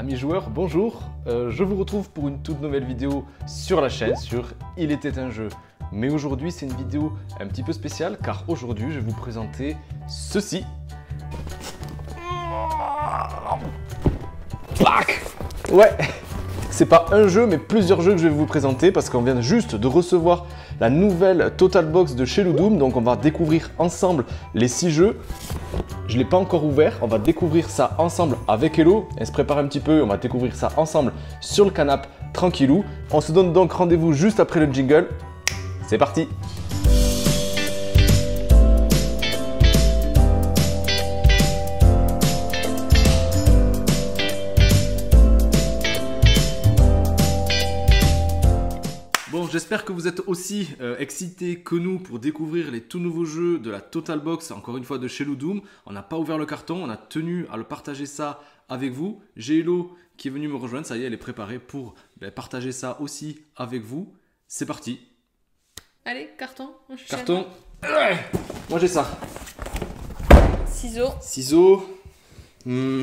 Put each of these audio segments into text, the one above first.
Amis joueurs, bonjour, je vous retrouve pour une toute nouvelle vidéo sur la chaîne sur Il était un jeu. Mais aujourd'hui c'est une vidéo un petit peu spéciale car aujourd'hui je vais vous présenter ceci. Clac. Ouais, c'est pas un jeu mais plusieurs jeux que je vais vous présenter parce qu'on vient juste de recevoir la nouvelle Total Box de chez Ludum. Donc on va découvrir ensemble les 6 jeux. Je ne l'ai pas encore ouvert, on va découvrir ça ensemble avec Hello. Elle se prépare un petit peu, on va découvrir ça ensemble sur le canapé, tranquillou. On se donne donc rendez-vous juste après le jingle. C'est parti! Bon, j'espère que vous êtes aussi excités que nous pour découvrir les tout nouveaux jeux de la Total Box, encore une fois de chez Ludum. On n'a pas ouvert le carton, on a tenu à le partager ça avec vous. J'ai Hello qui est venue me rejoindre, ça y est, elle est préparée pour partager ça aussi avec vous. C'est parti. Allez, carton. Carton. Ouais. Moi j'ai ça. Ciseaux. Ciseaux. J'en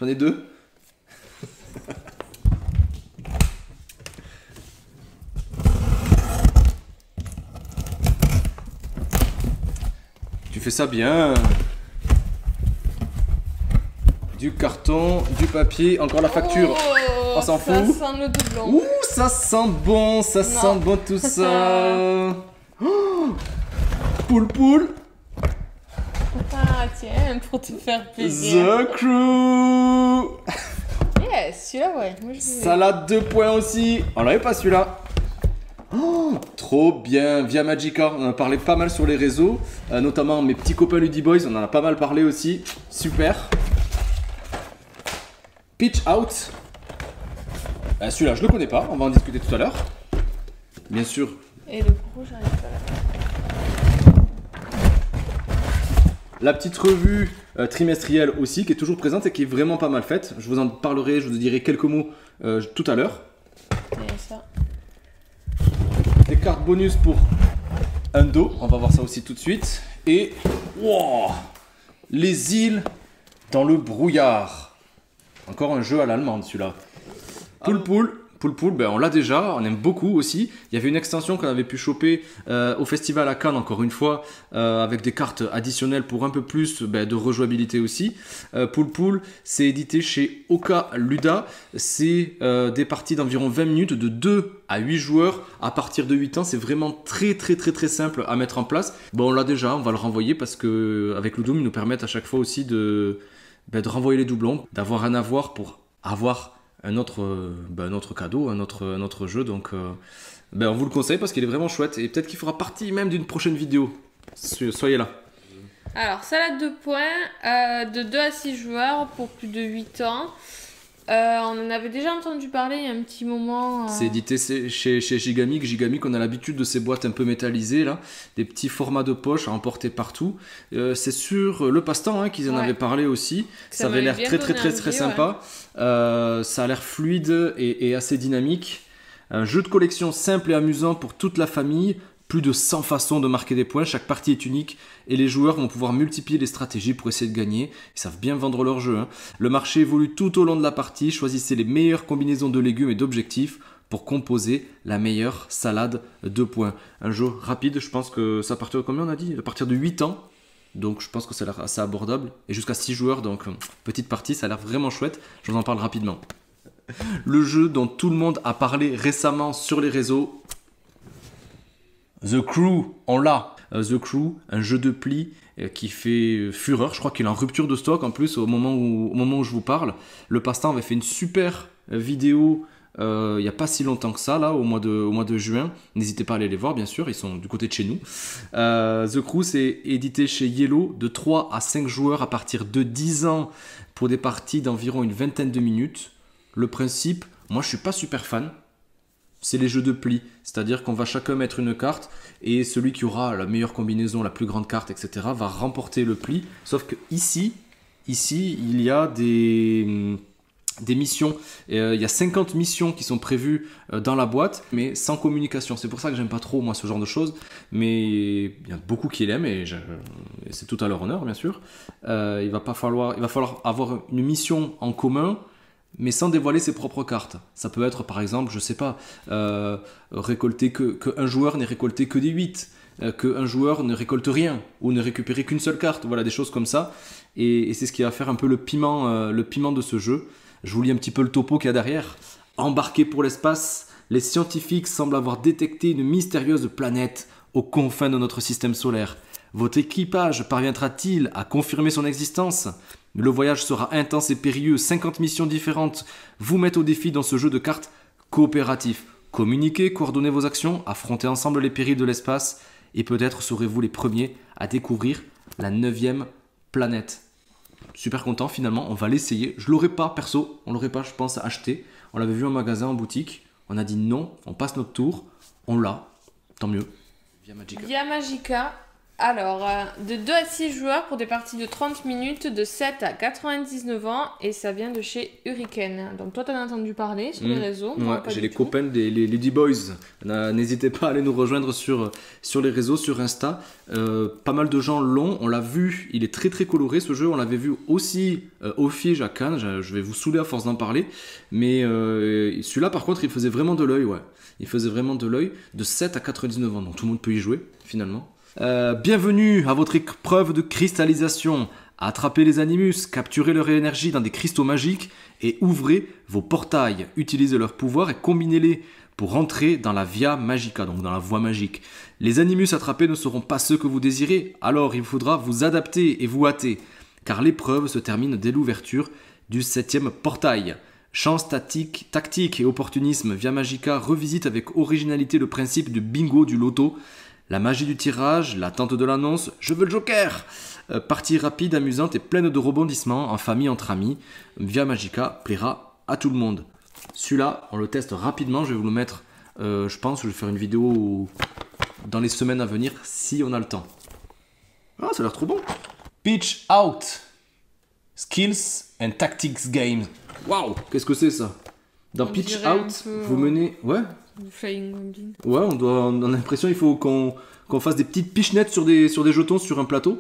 ai 2. Tu fais ça bien. Du carton, du papier, encore la facture. On s'en fout. Ça sent le doublon. Ouh, ça sent bon, ça sent bon tout ça. Oh, poule. Ah tiens, pour te faire plaisir. The Crew. Yes, celui-là ouais. Moi, je Salade 2 points aussi. On l'avait pas celui-là. Oh, trop bien, via Magica, on en a parlé pas mal sur les réseaux, notamment mes petits copains Ludiboys, on en a pas mal parlé aussi, super. Pitch Out, celui-là je le connais pas, on va en discuter tout à l'heure, bien sûr. Et le gros, j'arrive pas là. La petite revue trimestrielle aussi, qui est toujours présente et qui est vraiment pas mal faite, je vous en parlerai, je vous dirai quelques mots tout à l'heure. Et ça. Des cartes bonus pour un dos, on va voir ça aussi tout de suite. Et wow, les îles dans le brouillard. Encore un jeu à l'allemande celui-là. Poule, ben on l'a déjà, on aime beaucoup aussi. Il y avait une extension qu'on avait pu choper au festival à Cannes, encore une fois, avec des cartes additionnelles pour un peu plus de rejouabilité aussi. Poule, c'est édité chez Oka Luda. C'est des parties d'environ 20 minutes, de 2 à 8 joueurs à partir de 8 ans. C'est vraiment très simple à mettre en place. Bon, on l'a déjà, on va le renvoyer parce que avec Ludum, ils nous permettent à chaque fois aussi de renvoyer les doublons, d'avoir un avoir pour avoir un autre cadeau, un autre jeu. Donc on vous le conseille parce qu'il est vraiment chouette et peut-être qu'il fera partie même d'une prochaine vidéo. Soyez là. Alors, salade de points, de 2 à 6 joueurs pour plus de 8 ans. On en avait déjà entendu parler il y a un petit moment. C'est édité chez Gigamic. Gigamic, on a l'habitude de ces boîtes un peu métallisées, là, des petits formats de poche à emporter partout. C'est sur le passe-temps qu'ils en avaient parlé aussi. Ça avait l'air très sympa. Ouais. Ça a l'air fluide et assez dynamique. Un jeu de collection simple et amusant pour toute la famille. Plus de 100 façons de marquer des points, chaque partie est unique et les joueurs vont pouvoir multiplier les stratégies pour essayer de gagner. Ils savent bien vendre leur jeu. Le marché évolue tout au long de la partie, choisissez les meilleures combinaisons de légumes et d'objectifs pour composer la meilleure salade de points. Un jeu rapide, je pense que ça part de combien on a dit? À partir de 8 ans, donc je pense que ça a l'air assez abordable. Et jusqu'à 6 joueurs, donc petite partie, ça a l'air vraiment chouette, je vous en parle rapidement. Le jeu dont tout le monde a parlé récemment sur les réseaux, The Crew, on l'a. The Crew, un jeu de pli qui fait fureur. Je crois qu'il est en rupture de stock en plus au moment où je vous parle. Le passe-temps avait fait une super vidéo il n'y a pas si longtemps que ça, là, au mois de juin. N'hésitez pas à aller les voir, bien sûr, ils sont du côté de chez nous. The Crew, c'est édité chez Yellow, de 3 à 5 joueurs à partir de 10 ans pour des parties d'environ une vingtaine de minutes. Le principe, moi je suis pas super fan. C'est les jeux de pli, c'est-à-dire qu'on va chacun mettre une carte et celui qui aura la meilleure combinaison, la plus grande carte, etc. va remporter le pli. Sauf que ici il y a des des missions. Il y a 50 missions qui sont prévues dans la boîte, mais sans communication. C'est pour ça que j'aime pas trop, moi, ce genre de choses. Mais il y a beaucoup qui l'aiment et c'est tout à leur honneur, bien sûr. Il va falloir avoir une mission en commun, mais sans dévoiler ses propres cartes. Ça peut être, par exemple, je sais pas, récolter qu'un joueur n'ait récolté que des 8, qu'un joueur ne récolte rien, ou ne récupérer qu'une seule carte. Voilà, des choses comme ça. Et c'est ce qui va faire un peu le piment de ce jeu. Je vous lis un petit peu le topo qu'il y a derrière. Embarqués pour l'espace, les scientifiques semblent avoir détecté une mystérieuse planète aux confins de notre système solaire. Votre équipage parviendra-t-il à confirmer son existence ? Le voyage sera intense et périlleux. 50 missions différentes vous mettent au défi dans ce jeu de cartes coopératif. Communiquez, coordonnez vos actions, affrontez ensemble les périls de l'espace et peut-être serez-vous les premiers à découvrir la 9e planète. Super content, finalement, on va l'essayer. Je l'aurais pas, perso, on l'aurait pas, je pense, acheté. On l'avait vu en magasin, en boutique. On a dit non, on passe notre tour. On l'a, tant mieux. Via Magica. Alors, de 2 à 6 joueurs pour des parties de 30 minutes, de 7 à 99 ans, et ça vient de chez Hurricane. Donc toi, t'en as entendu parler sur les réseaux. Ouais, j'ai les copains, les D-Boys. N'hésitez pas à aller nous rejoindre sur les réseaux, sur Insta. Pas mal de gens l'ont, on l'a vu, il est très très coloré ce jeu. On l'avait vu aussi au Fige à Cannes, je vais vous saouler à force d'en parler. Mais celui-là, par contre, il faisait vraiment de l'œil, ouais. Il faisait vraiment de l'œil, de 7 à 99 ans, donc tout le monde peut y jouer, finalement. Bienvenue à votre épreuve de cristallisation. Attrapez les animus, capturez leur énergie dans des cristaux magiques et ouvrez vos portails. Utilisez leurs pouvoirs et combinez-les pour entrer dans la Via Magica, donc dans la voie magique. Les animus attrapés ne seront pas ceux que vous désirez, alors il faudra vous adapter et vous hâter, car l'épreuve se termine dès l'ouverture du 7e portail. Chance tactique et opportunisme, Via Magica revisite avec originalité le principe du bingo du loto. La magie du tirage, l'attente de l'annonce, je veux le joker. Partie rapide, amusante et pleine de rebondissements, en famille, entre amis. Via Magica plaira à tout le monde. Celui-là, on le teste rapidement, je vais vous le mettre, je pense que je vais faire une vidéo dans les semaines à venir, si on a le temps. Ah, ça a l'air trop bon. Pitch Out. Skills and Tactics Games. Waouh, qu'est-ce que c'est ça? Dans Pitch Out, vous menez... Ouais. Ouais, on a l'impression qu'il faut qu'on fasse des petites pichenettes sur des jetons sur un plateau.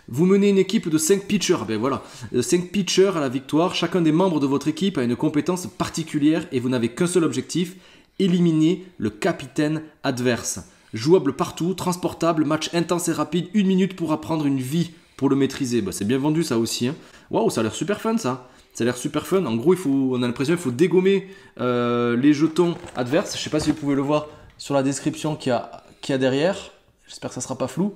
Vous menez une équipe de 5 pitchers. Ben voilà, 5 pitchers à la victoire. Chacun des membres de votre équipe a une compétence particulière et vous n'avez qu'un seul objectif, éliminer le capitaine adverse. Jouable partout, transportable, match intense et rapide, 1 minute pour apprendre une vie pour le maîtriser. Ben, c'est bien vendu ça aussi. Hein. Waouh, ça a l'air super fun ça. Ça a l'air super fun. En gros, on a l'impression qu'il faut dégommer les jetons adverses. Je ne sais pas si vous pouvez le voir sur la description qu'il y a derrière. J'espère que ça ne sera pas flou.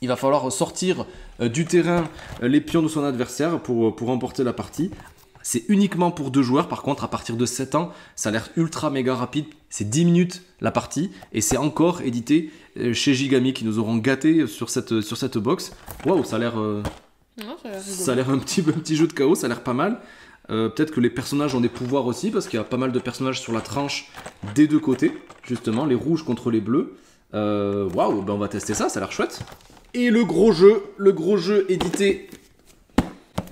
Il va falloir sortir du terrain les pions de son adversaire pour remporter la partie. C'est uniquement pour 2 joueurs. Par contre, à partir de 7 ans, ça a l'air ultra méga rapide. C'est 10 minutes la partie. Et c'est encore édité chez Gigami qui nous auront gâtés sur cette box. Waouh, ça a l'air... ça a l'air un petit jeu de chaos, ça a l'air pas mal. Peut-être que les personnages ont des pouvoirs aussi, parce qu'il y a pas mal de personnages sur la tranche des 2 côtés, justement, les rouges contre les bleus. Waouh, ben on va tester ça, ça a l'air chouette. Et le gros jeu édité,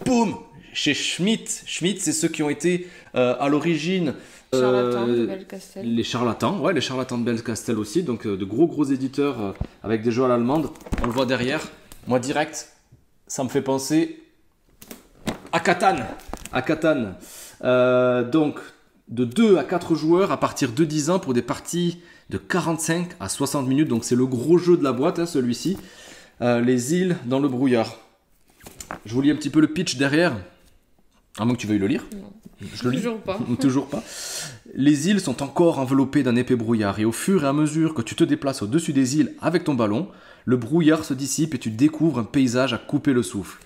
boum, chez Schmidt. Schmidt, c'est ceux qui ont été à l'origine... Charlatans de Belcastel. Les charlatans de Belcastel aussi, donc de gros éditeurs avec des jeux à l'allemande. On le voit derrière, moi direct. Ça me fait penser à Catan. Donc, de 2 à 4 joueurs à partir de 10 ans pour des parties de 45 à 60 minutes. Donc, c'est le gros jeu de la boîte, hein, celui-ci. Les îles dans le brouillard. Je vous lis un petit peu le pitch derrière. À moins que tu veuilles le lire. Non. Je le lis. Toujours pas. Toujours pas. Les îles sont encore enveloppées d'un épais brouillard. Et au fur et à mesure que tu te déplaces au-dessus des îles avec ton ballon, le brouillard se dissipe et tu découvres un paysage à couper le souffle.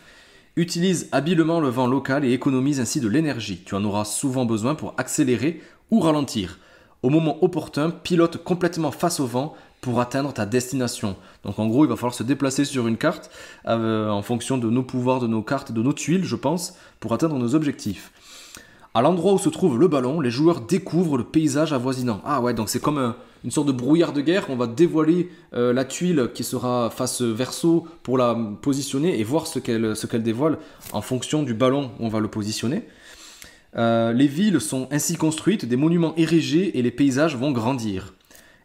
Utilise habilement le vent local et économise ainsi de l'énergie. Tu en auras souvent besoin pour accélérer ou ralentir. Au moment opportun, pilote complètement face au vent pour atteindre ta destination. Donc en gros, il va falloir se déplacer sur une carte en fonction de nos pouvoirs, de nos cartes, de nos tuiles, je pense, pour atteindre nos objectifs. À l'endroit où se trouve le ballon, les joueurs découvrent le paysage avoisinant. Ah ouais, donc c'est comme une sorte de brouillard de guerre. On va dévoiler la tuile qui sera face verso pour la positionner et voir ce qu'elle dévoile en fonction du ballon où on va le positionner. Les villes sont ainsi construites, des monuments érigés et les paysages vont grandir.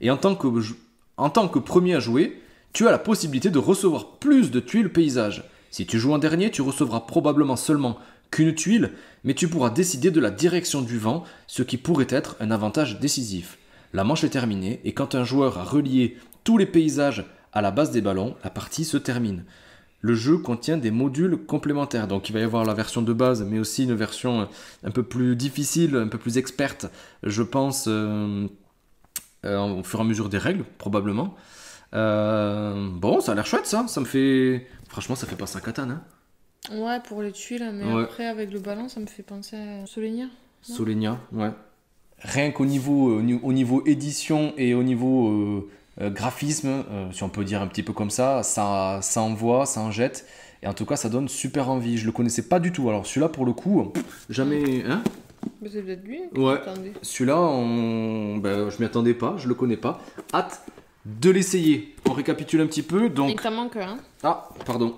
Et en tant que premier à jouer, tu as la possibilité de recevoir plus de tuiles paysage. Si tu joues en dernier, tu recevras probablement seulement qu'une tuile, mais tu pourras décider de la direction du vent, ce qui pourrait être un avantage décisif. La manche est terminée, et quand un joueur a relié tous les paysages à la base des ballons, la partie se termine. Le jeu contient des modules complémentaires, donc il va y avoir la version de base, mais aussi une version un peu plus difficile, un peu plus experte, je pense, au fur et à mesure des règles, probablement. Bon, ça a l'air chouette ça me fait... Franchement, ça fait penser à Catan, hein. Ouais, pour les tuiles, mais ouais. Après, avec le ballon, ça me fait penser à Solenia. Solenia, ouais. Rien qu'au niveau édition et au niveau graphisme, si on peut dire un petit peu comme ça envoie, ça en jette. Et en tout cas, ça donne super envie. Je le connaissais pas du tout. Alors celui-là, pour le coup, jamais... Hein, c'est peut-être lui. Ouais. Celui-là, je m'y attendais pas, je le connais pas. Hâte de l'essayer. On récapitule un petit peu. Donc... Il t'en manque un. Ah, pardon.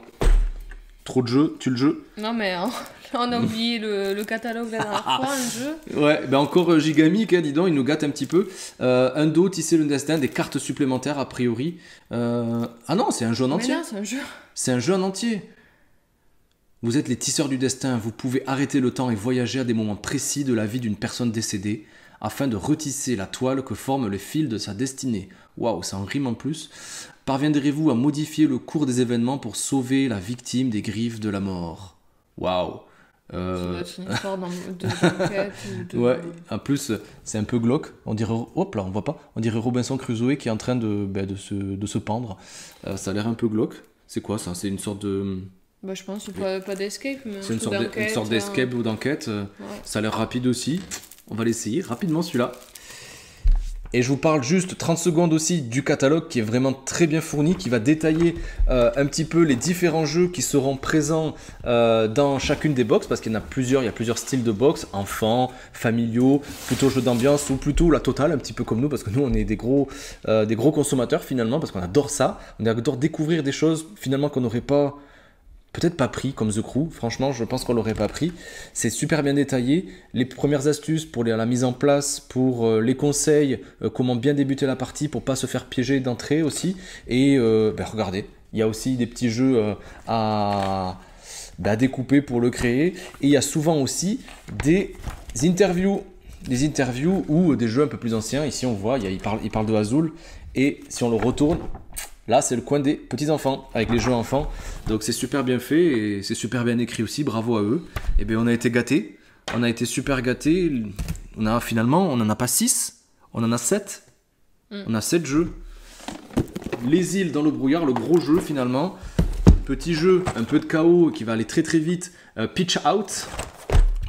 Trop de jeux, tu le jeu. Non mais on a oublié le catalogue la dernière fois, un jeu. Ouais, encore Gigamic, dis donc, il nous gâte un petit peu. Un dos, tisser le destin, des cartes supplémentaires a priori. Ah non, c'est un jeu en entier. Mais là, c'est un jeu. C'est un jeu en entier. Vous êtes les tisseurs du destin, vous pouvez arrêter le temps et voyager à des moments précis de la vie d'une personne décédée afin de retisser la toile que forment les fils de sa destinée. Waouh, ça en rime en plus. Parviendrez-vous à modifier le cours des événements pour sauver la victime des griffes de la mort? Waouh. C'est une histoire d'enquête. Ouais, en plus, c'est un peu glauque. On dirait, hop là, on voit pas. On dirait Robinson Crusoe qui est en train de se pendre. Ça a l'air un peu glauque. C'est quoi ça? C'est une sorte de... je pense que c'est pas d'escape, mais c'est une sorte d'escape ou d'enquête. Ouais. Ça a l'air rapide aussi. On va l'essayer rapidement celui-là. Et je vous parle juste 30 secondes aussi du catalogue qui est vraiment très bien fourni, qui va détailler un petit peu les différents jeux qui seront présents dans chacune des box, parce qu'il y en a plusieurs, il y a plusieurs styles de box, enfants, familiaux, plutôt jeux d'ambiance ou plutôt la totale, un petit peu comme nous, parce que nous on est des gros consommateurs finalement, parce qu'on adore ça, on adore découvrir des choses finalement qu'on n'aurait pas... Peut-être pas pris comme The Crew, franchement je pense qu'on l'aurait pas pris. C'est super bien détaillé, les premières astuces pour la mise en place, pour les conseils, comment bien débuter la partie pour pas se faire piéger d'entrée aussi. Et regardez, il y a aussi des petits jeux à découper pour le créer. Et il y a souvent aussi des interviews ou des jeux un peu plus anciens. Ici on voit, il parle de Azul, et si on le retourne... Là, c'est le coin des petits-enfants, avec les jeux enfants. Donc, c'est super bien fait et c'est super bien écrit aussi. Bravo à eux. Et bien, on a été gâtés. On a été super gâtés. On n'en a pas 6. On en a 7. On a 7 jeux. Les îles dans le brouillard, le gros jeu finalement. Petit jeu, un peu de chaos qui va aller très très vite. Pitch Out.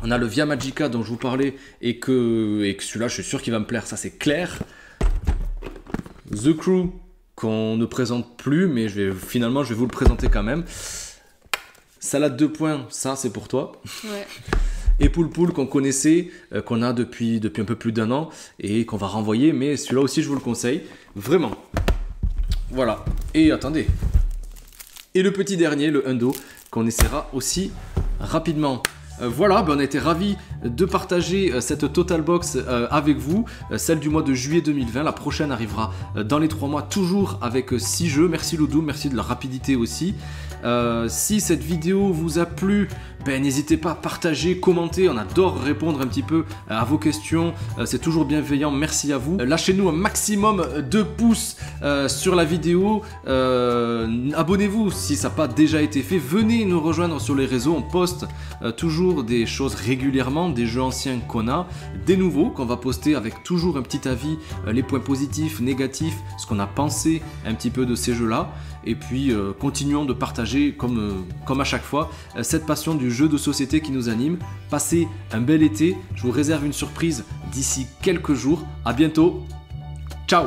On a le Via Magica dont je vous parlais et que celui-là, je suis sûr qu'il va me plaire. Ça, c'est clair. The Crew, qu'on ne présente plus, mais je vais vous le présenter quand même. Salade 2 points, ça c'est pour toi. Ouais. Et Poul Poul qu'on connaissait, qu'on a depuis un peu plus d'1 an et qu'on va renvoyer, mais celui-là aussi je vous le conseille, vraiment. Voilà. Et attendez. Et le petit dernier, le Hundo, qu'on essaiera aussi rapidement. Voilà, on a été ravis de partager cette Total Box avec vous, celle du mois de juillet 2020. La prochaine arrivera dans les 3 mois, toujours avec 6 jeux. Merci Loudou, merci de la rapidité aussi. Si cette vidéo vous a plu, n'hésitez pas à partager, commenter. On adore répondre un petit peu à vos questions. C'est toujours bienveillant. Merci à vous. Lâchez-nous un maximum de pouces sur la vidéo. Abonnez-vous si ça n'a pas déjà été fait. Venez nous rejoindre sur les réseaux. On poste toujours des choses régulièrement, des jeux anciens qu'on a, des nouveaux qu'on va poster avec toujours un petit avis, les points positifs, négatifs, ce qu'on a pensé un petit peu de ces jeux-là. Et puis continuons de partager comme à chaque fois cette passion du jeu de société qui nous anime. Passez un bel été, je vous réserve une surprise d'ici quelques jours. À bientôt, ciao.